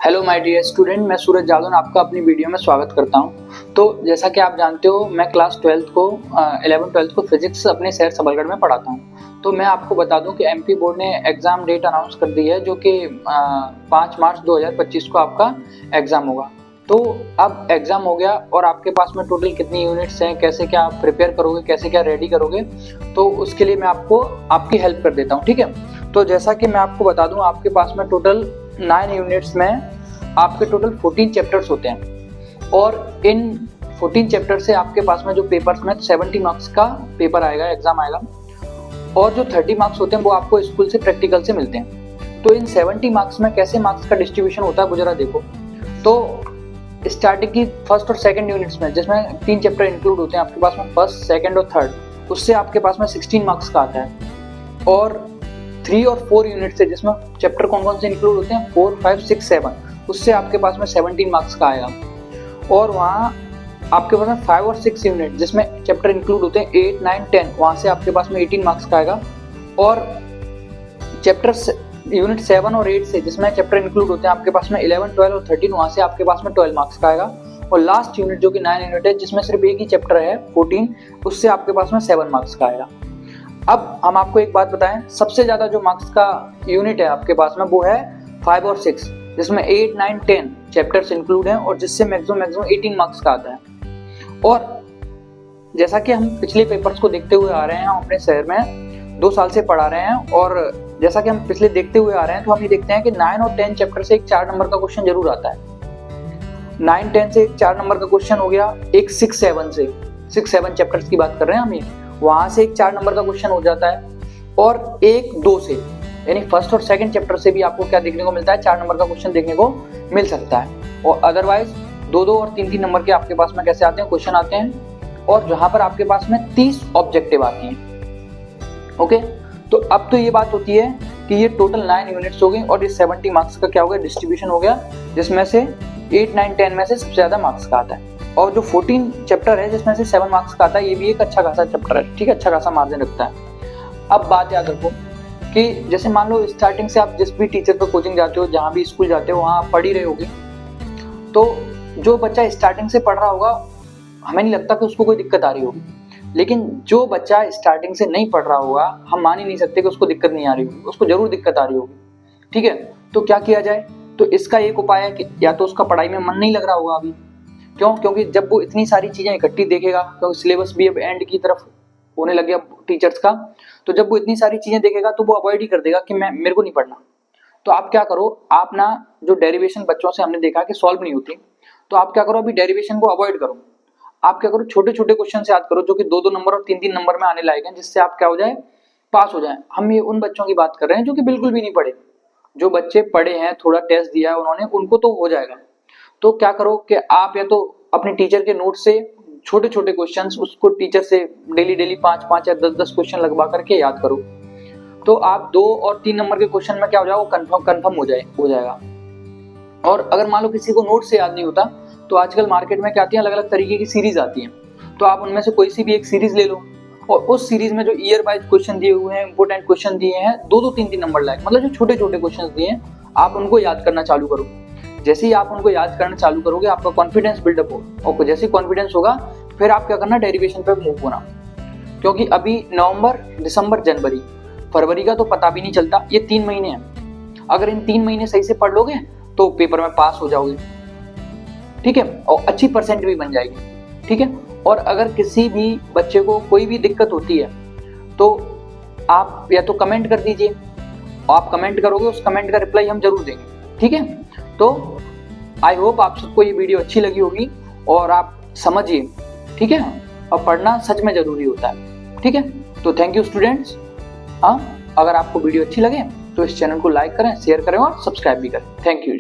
Hello my dear student, मैं सूरज जादौन आपका अपनी वीडियो में स्वागत करता हूं। तो जैसा कि आप जानते हो, मैं क्लास 12th को 11th-12th को फिजिक्स अपने शहर सबलगढ़ में पढ़ाता हूं। तो मैं आपको बता दूं कि एमपी बोर्ड ने एग्जाम डेट अनाउंस कर दी है, जो कि 5 मार्च 2025 को आपका एग्जाम होगा। तो अब एग्जाम हो गया और आपके पास में टोटल कितनी यूनिट्स हैं, कैसे क्या आप प्रिपेयर करोगे, कैसे क्या रेडी करोगे, तो उसके लिए मैं आपको आपकी हेल्प कर देता हूँ। ठीक है, तो जैसा कि मैं आपको बता दूं, आपके पास में टोटल 9 यूनिट्स में आपके टोटल 14 चैप्टर्स होते हैं और इन 14 चैप्टर से आपके पास में जो पेपर्स में 70 मार्क्स का पेपर आएगा, एग्जाम आएगा, और जो 30 मार्क्स होते हैं वो आपको स्कूल से प्रैक्टिकल से मिलते हैं। तो इन 70 मार्क्स में कैसे मार्क्स का डिस्ट्रीब्यूशन होता है वो जरा देखो। तो स्टार्टिंग की फर्स्ट और सेकंड यूनिट्स में, जिसमें 3 चैप्टर इंक्लूड होते हैं आपके पास में, फर्स्ट, सेकंड और थर्ड, उससे आपके पास में 16 मार्क्स का आता है। और 3 और 4 यूनिट से, जिसमें चैप्टर कौन कौन से इंक्लूड होते हैं, 4, 5, 6, 7, उससे आपके पास में 17 मार्क्स का आएगा। और वहाँ आपके पास में 5 और 6 यूनिट, जिसमें चैप्टर इंक्लूड होते हैं 8, 9, 10, वहाँ से आपके पास में 18 मार्क्स का आएगा। और चैप्टर यूनिट 7 और 8 से, जिसमें चैप्टर इंक्लूड होते हैं आपके पास में 11, 12 और 13, वहाँ से आपके पास में 12 मार्क्स का आएगा। और लास्ट यूनिट जो कि 9 यूनिट है, जिसमें सिर्फ एक ही चैप्टर है 14, उससे आपके पास में 7 मार्क्स का आएगा। अब हम आपको एक बात बताएं, सबसे ज्यादा जो मार्क्स का यूनिट है आपके पास में वो है 5 और 6, जिसमें 8, 9, 10 चैप्टर्स इंक्लूड हैं और जिससे मैक्सिमम 18 मार्क्स का आता है। और जैसा कि हम पिछले पेपर्स को देखते हुए आ रहे हैं, हम अपने शहर में 2 साल से पढ़ा रहे हैं, और जैसा कि हम पिछले देखते हुए आ रहे हैं, तो हम ये देखते हैं कि 9 और 10 चैप्टर से एक 4 नंबर का क्वेश्चन जरूर आता है। 9, 10 से एक 4 नंबर का क्वेश्चन हो गया, एक 6, 7 से, 6, 7 चैप्टर्स की बात कर रहे हैं हम, ये वहां से एक 4 नंबर का क्वेश्चन हो जाता है। और एक 2 से, यानी फर्स्ट और सेकंड चैप्टर से भी आपको क्या देखने को मिलता है, 4 नंबर का क्वेश्चन देखने को मिल सकता है। और अदरवाइज 2-2 और 3-3 नंबर के आपके पास में कैसे आते हैं, क्वेश्चन आते हैं, और जहां पर आपके पास में 30 ऑब्जेक्टिव आती हैं। ओके, तो अब तो ये बात होती है कि ये टोटल 9 यूनिट्स हो गई और ये 70 मार्क्स का क्या हो गया, डिस्ट्रीब्यूशन हो गया, जिसमें से 8, 9, 10 में से सबसे ज्यादा मार्क्स का आता है। और जो 14 चैप्टर है, जिसमें से 7 मार्क्स का आता है, ये भी एक अच्छा खासा चैप्टर है। ठीक है, अच्छा खासा मार्जिन रखता है। अब बात याद रखो कि जैसे मान लो स्टार्टिंग से आप जिस भी टीचर पर कोचिंग जाते हो, जहाँ भी स्कूल जाते हो, वहाँ आप पढ़ ही रहे होगे। तो जो बच्चा स्टार्टिंग से पढ़ रहा होगा, हमें नहीं लगता कि उसको कोई दिक्कत आ रही होगी। लेकिन जो बच्चा स्टार्टिंग से नहीं पढ़ रहा होगा, हम मान ही नहीं सकते कि उसको दिक्कत नहीं आ रही होगी, उसको जरूर दिक्कत आ रही होगी। ठीक है, तो क्या किया जाए? तो इसका एक उपाय है कि या तो उसका पढ़ाई में मन नहीं लग रहा होगा अभी। क्यों? क्योंकि जब वो इतनी सारी चीजें इकट्ठी देखेगा, क्योंकि सिलेबस भी अब एंड की तरफ होने लग गया टीचर्स का, तो जब वो इतनी सारी चीजें देखेगा तो वो अवॉइड ही कर देगा कि मेरे को नहीं पढ़ना। तो आप क्या करो, आप ना, जो डेरिवेशन बच्चों से हमने देखा कि सॉल्व नहीं होती, तो आप क्या करो, अभी डेरिवेशन को अवॉइड करो। आप क्या करो, छोटे छोटे क्वेश्चन से याद करो, जो कि 2-2 नंबर और 3-3 नंबर में आने लायक हैं, जिससे आप क्या हो जाए, पास हो जाए। हम ये उन बच्चों की बात कर रहे हैं जो कि बिल्कुल भी नहीं पढ़े। जो बच्चे पढ़े हैं, थोड़ा टेस्ट दिया है उन्होंने, उनको तो हो जाएगा। तो क्या करो कि आप या तो अपने टीचर के नोट से छोटे छोटे क्वेश्चंस, उसको टीचर से डेली 5-5 या 10-10 क्वेश्चन लगवा करके याद करो। तो आप 2 और 3 नंबर के क्वेश्चन में क्या हो जाएगा, वो कंफर्म हो जाएगा। और अगर मान लो किसी को नोट से याद नहीं होता, तो आजकल मार्केट में क्या आती है, अलग अलग तरीके की सीरीज आती है। तो आप उनमें से कोई सी भी एक सीरीज ले लो, और उस सीरीज में जो ईयर वाइज क्वेश्चन दिए हुए हैं, इंपोर्टेंट क्वेश्चन दिए हैं, 2-2, 3-3 नंबर लायक, मतलब जो छोटे छोटे क्वेश्चन दिए हैं, आप उनको याद करना चालू करो। जैसे ही आप उनको याद करना चालू करोगे, आपका कॉन्फिडेंस बिल्डअप हो, और जैसे कॉन्फिडेंस होगा, फिर आप क्या करना, डेरिवेशन पे मूव होना। क्योंकि अभी नवंबर, दिसंबर, जनवरी, फरवरी का तो पता भी नहीं चलता, ये 3 महीने हैं। अगर इन 3 महीने सही से पढ़ लोगे तो पेपर में पास हो जाओगे। ठीक है, और अच्छी परसेंट भी बन जाएगी। ठीक है, और अगर किसी भी बच्चे को कोई भी दिक्कत होती है, तो आप या तो कमेंट कर दीजिए, आप कमेंट करोगे, उस कमेंट का रिप्लाई हम जरूर देंगे। ठीक है, तो आई होप आप सबको ये वीडियो अच्छी लगी होगी और आप समझिए। ठीक है, और पढ़ना सच में जरूरी होता है। ठीक है, तो थैंक यू स्टूडेंट्स। हाँ, अगर आपको वीडियो अच्छी लगे तो इस चैनल को लाइक करें, शेयर करें और सब्सक्राइब भी करें। Thank you.